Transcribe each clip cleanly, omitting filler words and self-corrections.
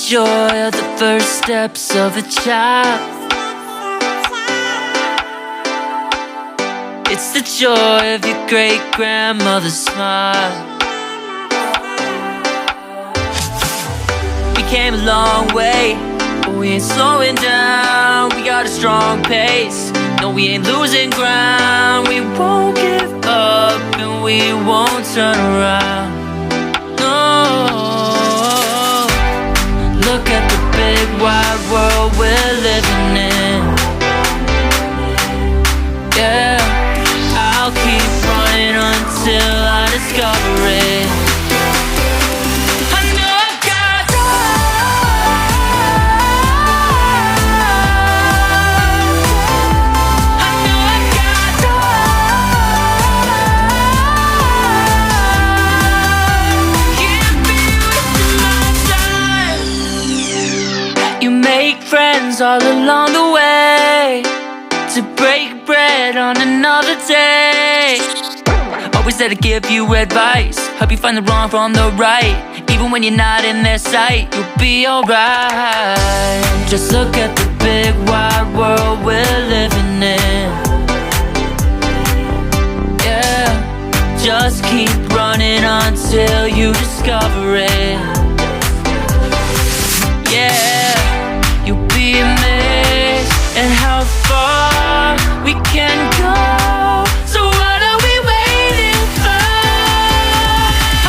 joy of the first steps of a child. It's the joy of your great-grandmother's smile. We came a long way, but we ain't slowing down. We got a strong pace, no, we ain't losing ground. We won't give up and we won't turn around. Look at the big wide world we're living in. Yeah, I'll keep running until I discover it. I know I've got I know I've got can't be wasting my time. You make friends all along the way, to break bread on another day. Always there to give you advice, help you find the wrong from the right. Even when you're not in their sight, you'll be alright. Just look at the big wide world we're living in. Yeah, just keep running until you discover it. Yeah, you'll be amazed at how far we can go. So what are we waiting for?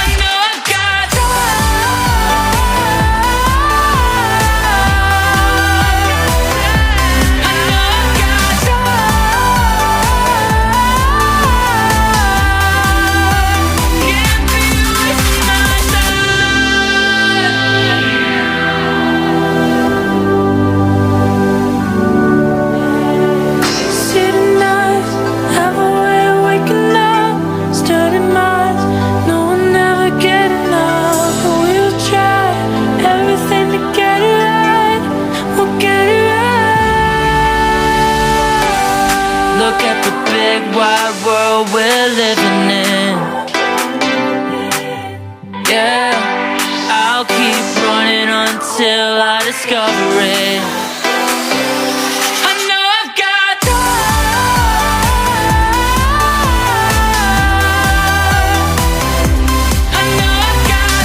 I know I've got I know I've got can't be wasting my City nights have a way of waking up, starting minds, no one ever get enough. But we'll try everything to get it right. We'll get it right. Look at the big wide world we're living in. Yeah, I'll keep running until I discover it. I know I've got I know I've got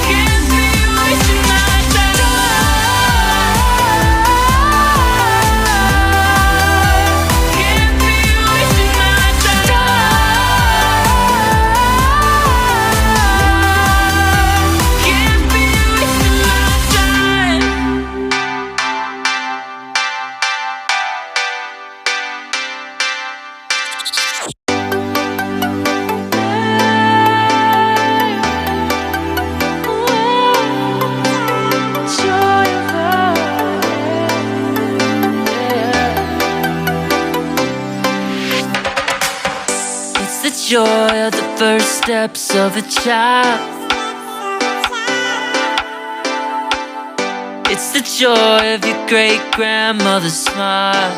can't be wasting my time. Can't be wasting my time. Can't be wasting my time. Joy of life. It's the joy of the first steps of a child. It's the joy of your great-grandmother's smile.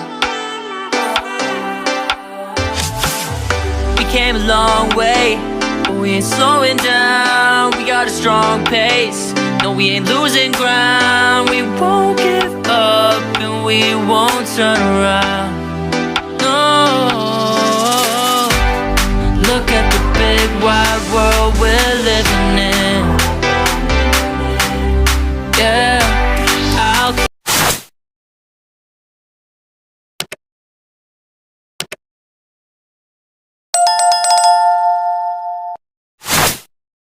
We came a long way, but we ain't slowing down. We got a strong pace, no, we ain't losing ground. We won't give up and we won't turn around.